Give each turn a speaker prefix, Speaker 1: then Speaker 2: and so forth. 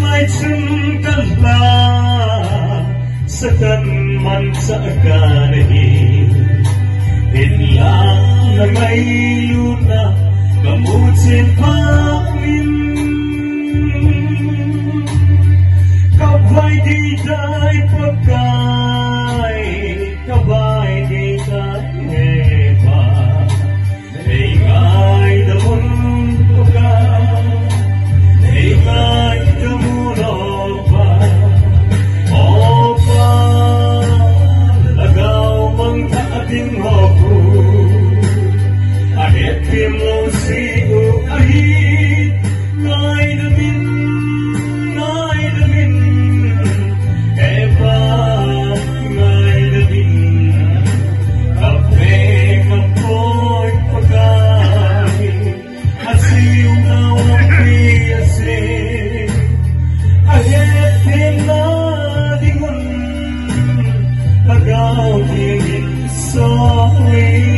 Speaker 1: mai chung kala sakan man sa kanahi inlang na may luna kamutin pamin kabay di day pagkay kabay di day heba ingay damon ka ingay damon pa opa lagaw mang taating hoku ahit mo sigo ahit ngay damin eba ngay damin kape kapoy pagkain at siyong nawang piyasin ahit na dingon agaw tingin sorry